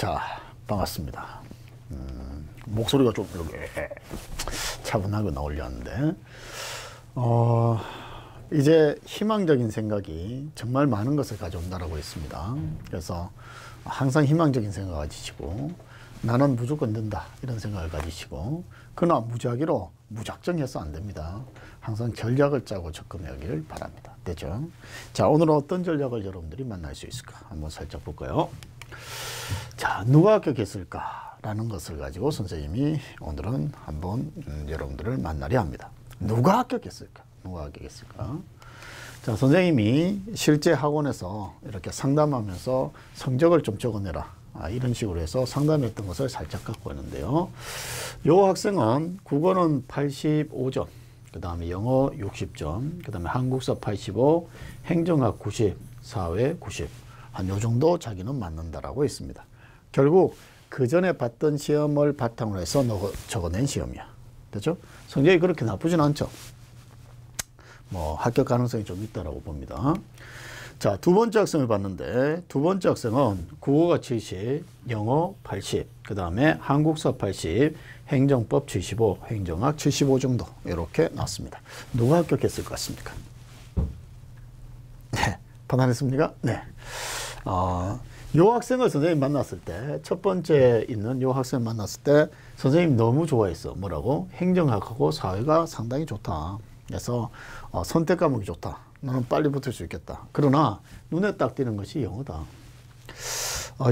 자, 반갑습니다. 목소리가 좀 이렇게 차분하게 나오려 하는데, 이제 희망적인 생각이 정말 많은 것을 가져온다라고 했습니다. 그래서 항상 희망적인 생각을 가지시고, 나는 무조건 된다 이런 생각을 가지시고, 그러나 무작위로 무작정해서 안 됩니다. 항상 전략을 짜고 접근하길 바랍니다. 되죠? 자, 오늘은 어떤 전략을 여러분들이 만날 수 있을까 한번 살짝 볼까요? 자, 누가 합격했을까 라는 것을 가지고 선생님이 오늘은 한번 여러분들을 만나려 합니다. 누가 합격했을까? 누가 합격했을까? 자, 선생님이 실제 학원에서 이렇게 상담하면서 성적을 좀 적어내라, 이런 식으로 해서 상담했던 것을 살짝 갖고 있는데요. 요 학생은 국어는 85점, 그 다음에 영어 60점, 그 다음에 한국사 85, 행정학 90, 사회 90, 한 요 정도 자기는 맞는다라고 했습니다. 결국 그 전에 봤던 시험을 바탕으로 해서 적어낸 시험이야. 됐죠? 성적이 그렇게 나쁘진 않죠. 뭐 합격 가능성이 좀 있다라고 봅니다. 자, 두 번째 학생을 봤는데, 두 번째 학생은 국어가 70, 영어 80, 그 다음에 한국사 80, 행정법 75, 행정학 75 정도 이렇게 나왔습니다. 누가 합격했을 것 같습니까? 네, 판단했습니까? 네. 요 학생을 선생님 만났을 때, 첫 번째 있는 요 학생을 만났을 때 선생님 너무 좋아했어. 뭐라고? 행정학하고 사회가 상당히 좋다. 그래서 선택 과목이 좋다. 너는 빨리 붙을 수 있겠다. 그러나 눈에 딱 띄는 것이 영어다.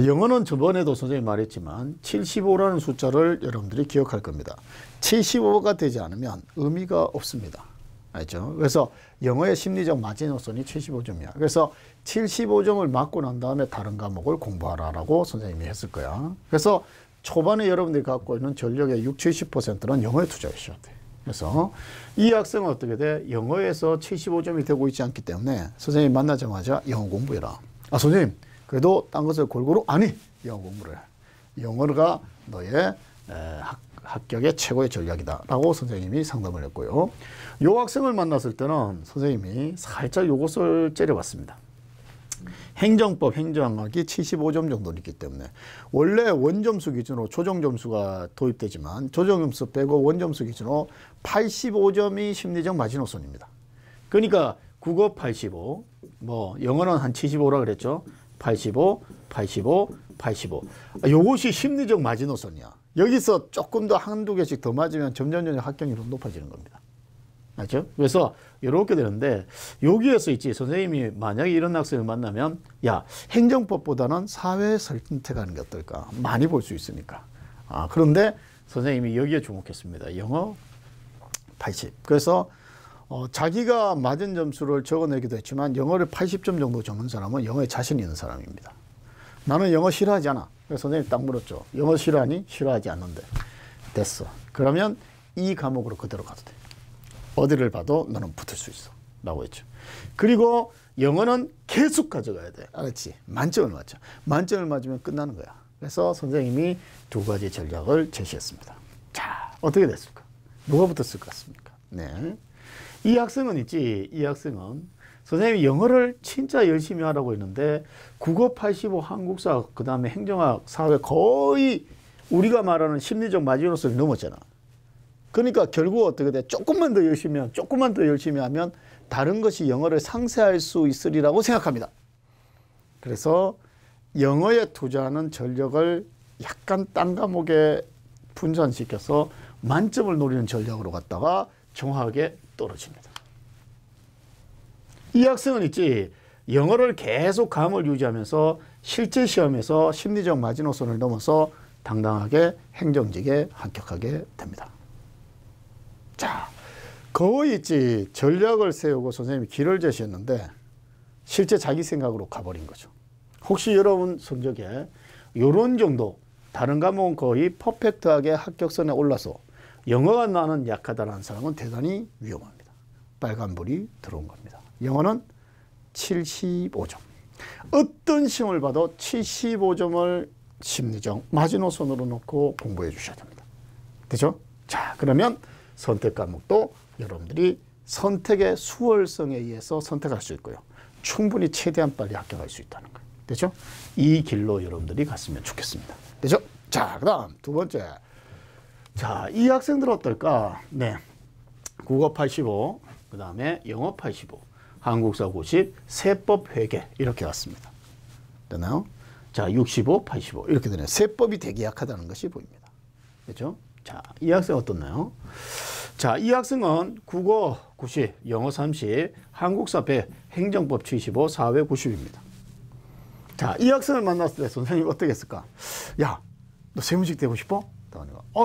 영어는 저번에도 선생님이 말했지만 75라는 숫자를 여러분들이 기억할 겁니다. 75가 되지 않으면 의미가 없습니다. 알죠? 그래서 영어의 심리적 마지노선이 75점이야. 그래서 75점을 맞고 난 다음에 다른 과목을 공부하라라고 선생님이 했을 거야. 그래서 초반에 여러분들이 갖고 있는 전력의 60, 70%는 영어에 투자하셔야 돼. 그래서 이 학생은 어떻게 돼? 영어에서 75점이 되고 있지 않기 때문에 선생님 만나자마자 영어 공부해라. 선생님, 그래도 딴 것을 골고루? 아니, 영어 공부를 해. 영어가 너의 합격의 최고의 전략이다 라고 선생님이 상담을 했고요. 요 학생을 만났을 때는 선생님이 살짝 요것을 째려봤습니다. 행정법, 행정학이 75점 정도 있기 때문에 원래 원점수 기준으로 조정점수가 도입되지만 조정점수 빼고 원점수 기준으로 85점이 심리적 마지노선입니다. 그러니까 국어 85, 뭐 영어는 한 75라 그랬죠. 85, 85, 85. 요것이 심리적 마지노선이야. 여기서 조금 더 한두 개씩 더 맞으면 점점 합격률이 높아지는 겁니다. 알죠? 그래서 이렇게 되는데, 여기에서 있지, 선생님이 만약에 이런 학생을 만나면, 야, 행정법보다는 사회 선택하는 게 어떨까? 많이 볼 수 있으니까. 그런데 선생님이 여기에 주목했습니다. 영어 80. 그래서 자기가 맞은 점수를 적어내기도 했지만 영어를 80점 정도 적는 사람은 영어에 자신 있는 사람입니다. 나는 영어 싫어하지 않아. 그래서 선생님이 딱 물었죠. 영어 싫어하니? 싫어하지 않는데. 됐어. 그러면 이 과목으로 그대로 가도 돼. 어디를 봐도 너는 붙을 수 있어 라고 했죠. 그리고 영어는 계속 가져가야 돼. 알았지? 만점을 맞죠. 만점을 맞으면 끝나는 거야. 그래서 선생님이 두 가지 전략을 제시했습니다. 자, 어떻게 됐을까? 누가 붙었을 것 같습니까? 네. 이 학생은 있지. 이 학생은 선생님이 영어를 진짜 열심히 하라고 했는데 국어 85, 한국사, 그 다음에 행정학, 사회 거의 우리가 말하는 심리적 마지노선을 넘었잖아. 그러니까 결국 어떻게 돼? 조금만 더 열심히 하면 다른 것이 영어를 상쇄할 수 있으리라고 생각합니다. 그래서 영어에 투자하는 전력을 약간 딴 과목에 분산시켜서 만점을 노리는 전략으로 갔다가 정확하게 떨어집니다. 이 학생은 있지, 영어를 계속 감을 유지하면서 실제 시험에서 심리적 마지노선을 넘어서 당당하게 행정직에 합격하게 됩니다. 자, 거의 있지, 전략을 세우고 선생님이 길을 제시했는데 실제 자기 생각으로 가버린 거죠. 혹시 여러분 성적에 요런 정도, 다른 과목은 거의 퍼펙트하게 합격선에 올라서 영어가 나는 약하다는 사람은 대단히 위험합니다. 빨간불이 들어온 겁니다. 영어는 75점. 어떤 시험을 봐도 75점을 심리적 마지노선으로 놓고 공부해 주셔야 됩니다. 되죠? 자, 그러면 선택 과목도 여러분들이 선택의 수월성에 의해서 선택할 수 있고요. 충분히 최대한 빨리 합격할 수 있다는 거예요. 됐죠? 이 길로 여러분들이 갔으면 좋겠습니다. 됐죠? 자, 그 다음 두 번째. 자, 이 학생들 어떨까? 네. 국어 85, 그 다음에 영어 85, 한국사 90, 세법 회계 이렇게 왔습니다. 되나요? 자, 65, 85 이렇게 되네요. 세법이 되게 약하다는 것이 보입니다. 됐죠? 자, 이 학생 어떻나요? 자, 이 학생은 국어 90, 영어 30, 한국사 100, 행정법 75, 사회 90입니다. 자, 이 학생을 만났을 때 선생님이 어떻게 했을까? 야, 너 세무직 되고 싶어?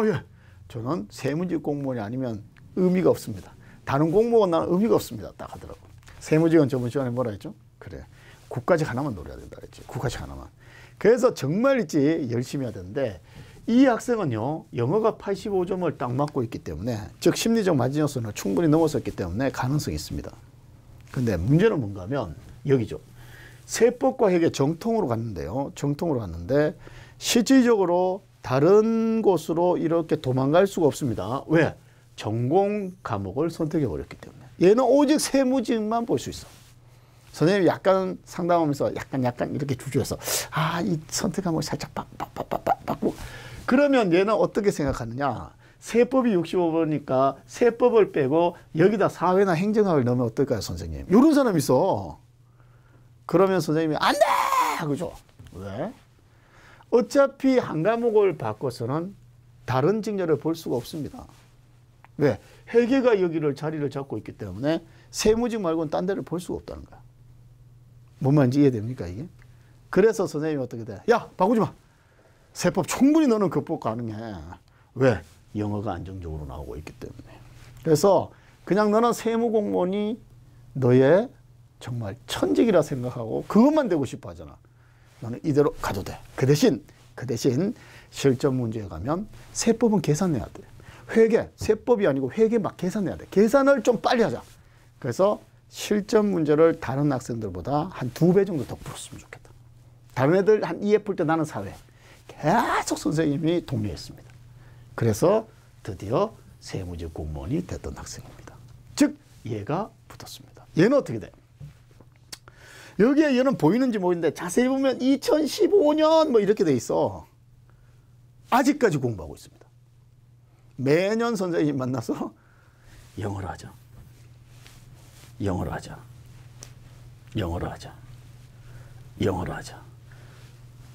예. 저는 세무직 공무원이 아니면 의미가 없습니다. 다른 공무원 나는 의미가 없습니다. 딱 하더라고. 세무직은 저번 시간에 뭐라 했죠? 그래. 국가직 하나만 노려야 된다 했지. 국가직 하나만. 그래서 정말 있지 열심히 해야 되는데 이 학생은요. 영어가 85점을 딱 맞고 있기 때문에 즉 심리적 마지노선을 충분히 넘어섰기 때문에 가능성이 있습니다. 근데 문제는 뭔가 하면 여기죠. 세법과 회계 정통으로 갔는데요. 정통으로 갔는데 실질적으로 다른 곳으로 이렇게 도망갈 수가 없습니다. 왜? 전공 과목을 선택해 버렸기 때문에. 얘는 오직 세무직만 볼 수 있어. 선생님이 약간 상담하면서 약간 이렇게 주저해서 이 선택 과목을 살짝 바꾸고 그러면 얘는 어떻게 생각하느냐. 세법이 65번이니까 세법을 빼고 여기다 사회나 행정학을 넣으면 어떨까요, 선생님? 이런 사람이 있어. 그러면 선생님이 안 돼! 그죠? 왜? 어차피 한 과목을 바꿔서는 다른 직렬을 볼 수가 없습니다. 왜? 회계가 여기를 자리를 잡고 있기 때문에 세무직 말고는 딴 데를 볼 수가 없다는 거야. 뭔 말인지 이해됩니까 이게? 그래서 선생님이 어떻게 돼? 야, 바꾸지 마. 세법 충분히 너는 극복 가능해. 왜? 영어가 안정적으로 나오고 있기 때문에. 그래서 그냥 너는 세무공무원이 너의 정말 천직이라 생각하고 그것만 되고 싶어 하잖아. 너는 이대로 가도 돼. 그 대신 실전 문제에 가면 세법은 계산해야 돼. 회계, 세법이 아니고 회계 막 계산해야 돼. 계산을 좀 빨리 하자. 그래서 실전 문제를 다른 학생들보다 한 2배 정도 더 풀었으면 좋겠다. 다른 애들 한 2회 풀 때 나는 4회. 계속 선생님이 독려했습니다. 그래서 드디어 세무직 공무원이 됐던 학생입니다. 즉 얘가 붙었습니다. 얘는 어떻게 돼? 여기에 얘는 보이는지 모르는데 자세히 보면 2015년 뭐 이렇게 돼 있어. 아직까지 공부하고 있습니다. 매년 선생님 만나서 영어로 하자. 영어로 하자. 영어로 하자. 영어로 하자.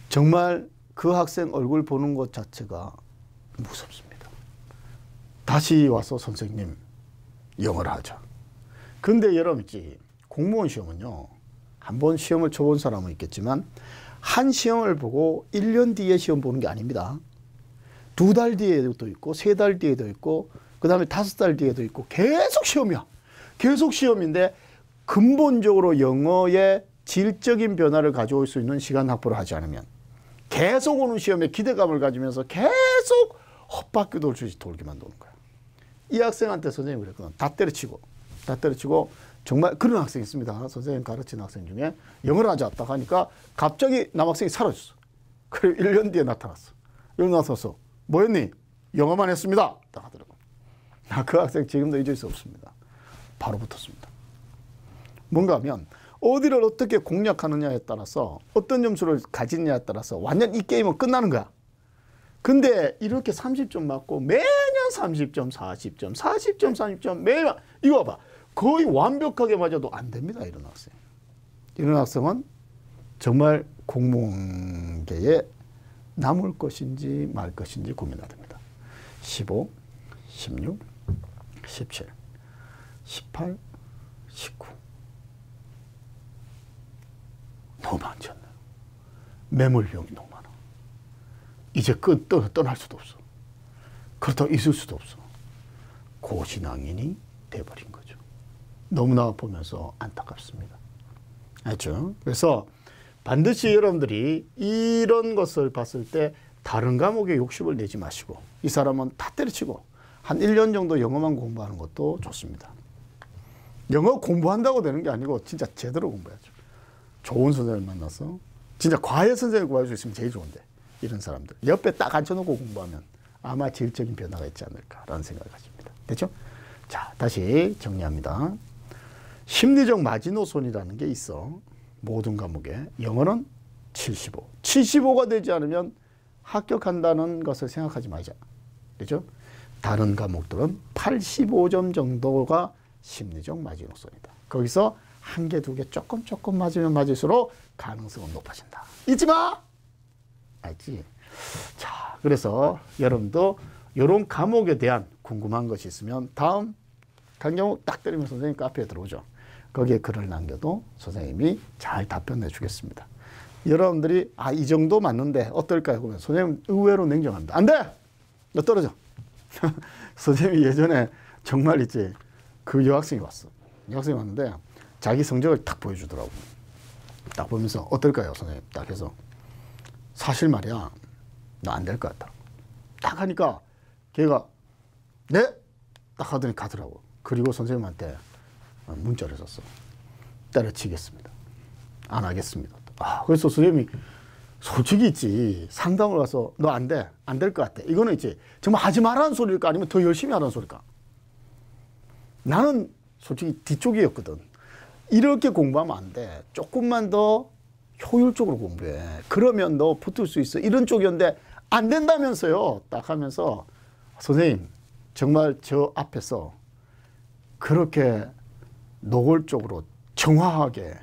정말 그 학생 얼굴 보는 것 자체가 무섭습니다. 다시 와서 선생님 영어를 하자. 근데 여러분 있지. 공무원 시험은요. 한번 시험을 쳐본 사람은 있겠지만 한 시험을 보고 1년 뒤에 시험 보는 게 아닙니다. 2달 뒤에도 있고 3달 뒤에도 있고 그 다음에 5달 뒤에도 있고 계속 시험이야. 계속 시험인데 근본적으로 영어의 질적인 변화를 가져올 수 있는 시간 확보를 하지 않으면 계속 오는 시험에 기대감을 가지면서 계속 헛바퀴 돌듯이 돌기만 도는 거야. 이 학생한테 선생님이 그랬거든. 다 때려치고 정말 그런 학생이 있습니다. 선생님 가르치는 학생 중에 영어를 하지 않다 하니까 갑자기 남학생이 사라졌어. 그리고 1년 뒤에 나타났어. 여기 나서서 뭐 했니? 영어만 했습니다. 딱 하더라고. 그 학생 지금도 잊을 수 없습니다. 바로 붙었습니다. 뭔가 하면 어디를 어떻게 공략하느냐에 따라서 어떤 점수를 가지느냐에 따라서 완전 이 게임은 끝나는 거야. 근데 이렇게 30점 맞고 매년 30점, 40점, 40점, 30점 매일 이거 봐봐. 거의 완벽하게 맞아도 안 됩니다. 이런 학생. 이런 학생은 정말 공무원계에 남을 것인지 말 것인지 고민해야 됩니다. 15, 16, 17, 18, 19 너무 많지 않나요? 매몰병이 너무 많아. 이제 떠날 수도 없어. 그렇다고 있을 수도 없어. 고신앙인이 돼버린 거죠. 너무나 보면서 안타깝습니다. 알죠? 그래서 반드시 여러분들이 이런 것을 봤을 때 다른 과목에 욕심을 내지 마시고 이 사람은 다 때려치고 한 1년 정도 영어만 공부하는 것도 좋습니다. 영어 공부한다고 되는 게 아니고 진짜 제대로 공부해야죠. 좋은 선생님을 만나서 진짜 과외 선생님을 구할 수 있으면 제일 좋은데 이런 사람들 옆에 딱 앉혀놓고 공부하면 아마 질적인 변화가 있지 않을까라는 생각을 가집니다. 됐죠? 자, 다시 정리합니다. 심리적 마지노선이라는 게 있어. 모든 과목에. 영어는 75. 75가 되지 않으면 합격한다는 것을 생각하지 말자. 그죠? 다른 과목들은 85점 정도가 심리적 마지노선이다. 거기서 한 개, 두 개 조금 맞으면 맞을수록 가능성은 높아진다. 잊지 마! 알지? 자, 그래서 여러분도 이런 과목에 대한 궁금한 것이 있으면 다음 강경욱 딱 때리면 선생님 카페에 들어오죠. 거기에 글을 남겨도 선생님이 잘 답변해 주겠습니다. 여러분들이 이 정도 맞는데 어떨까요? 그러면 선생님 의외로 냉정합니다. 안 돼! 너 떨어져. 선생님이 예전에 정말 있지, 그 여학생이 왔어. 여학생이 왔는데 자기 성적을 딱 보여주더라고. 딱 보면서 어떨까요, 선생님? 딱 해서 사실 말이야, 너 안 될 것 같다. 딱 하니까 걔가 네? 딱 하더니 가더라고. 그리고 선생님한테 문자를 썼어. 때려치겠습니다. 안 하겠습니다. 그래서 선생님이 솔직히 있지, 상담을 가서 너 안 돼. 안 될 것 같아. 이거는 있지, 정말 하지 말라는 소리일까 아니면 더 열심히 하라는 소리일까? 나는 솔직히 뒤쪽이었거든. 이렇게 공부하면 안 돼. 조금만 더 효율적으로 공부해. 그러면 너 붙을 수 있어. 이런 쪽이었는데 안 된다면서요. 딱 하면서 선생님 정말 저 앞에서 그렇게 노골적으로 정확하게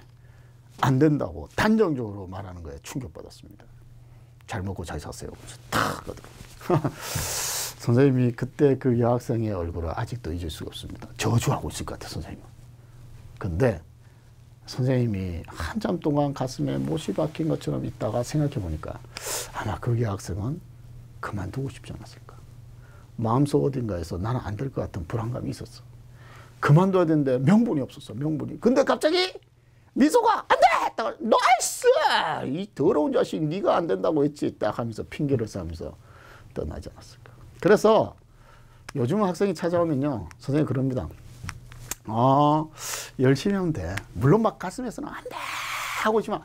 안 된다고 단정적으로 말하는 거에 충격받았습니다. 잘 먹고 잘 사세요. 그래서 탁 하더라고요. 선생님이 그때 그 여학생의 얼굴을 아직도 잊을 수가 없습니다. 저주하고 있을 것 같아요, 선생님은. 근데 선생님이 한참 동안 가슴에 못이 박힌 것처럼 있다가 생각해 보니까 아마 그 여학생은 그만두고 싶지 않았을까. 마음속 어딘가에서 나는 안 될 것 같은 불안감이 있었어. 그만둬야 되는데 명분이 없었어, 명분이. 근데 갑자기 미소가 안 돼! 나이스! 이 더러운 자식, 네가 안 된다고 했지. 딱 하면서 핑계를 싸면서 떠나지 않았을까. 그래서 요즘 학생이 찾아오면요, 선생님 그럽니다. 열심히 하면 돼. 물론 막 가슴에서는 안 돼! 하고 있지만,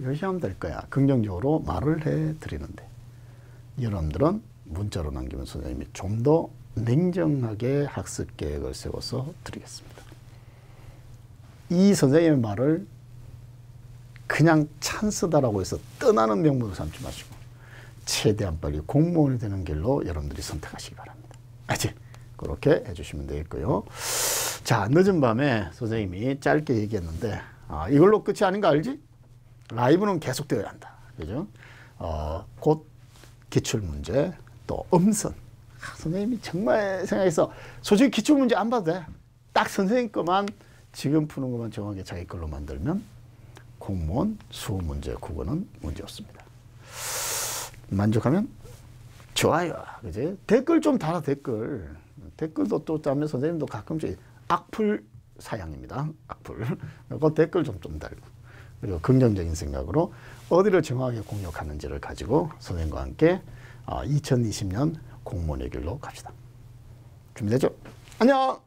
열심히 하면 될 거야. 긍정적으로 말을 해 드리는데, 여러분들은 문자로 남기면 선생님이 좀 더 냉정하게 학습 계획을 세워서 드리겠습니다. 이 선생님의 말을 그냥 찬스다라고 해서 떠나는 명분으로 삼지 마시고 최대한 빨리 공무원이 되는 길로 여러분들이 선택하시기 바랍니다. 알지? 그렇게 해주시면 되겠고요. 자, 늦은 밤에 선생님이 짧게 얘기했는데 이걸로 끝이 아닌 거 알지? 라이브는 계속되어야 한다. 그죠? 곧 기출문제, 또 음선. 선생님이 정말 생각해서 솔직히 기출문제 안 봐도 돼. 딱 선생님 거만 지금 푸는 것만 정확하게 자기 걸로 만들면 공무원 수문제 국어는 문제 없습니다. 만족하면 좋아요. 그지? 댓글 좀 달아, 댓글. 댓글도 또 짜면 선생님도 가끔씩 악플 사양입니다. 악플. 그 댓글 좀 달고. 그리고 긍정적인 생각으로 어디를 정확하게 공략하는지를 가지고 선생님과 함께 2020년 공무원의 길로 갑시다. 준비되죠? 안녕!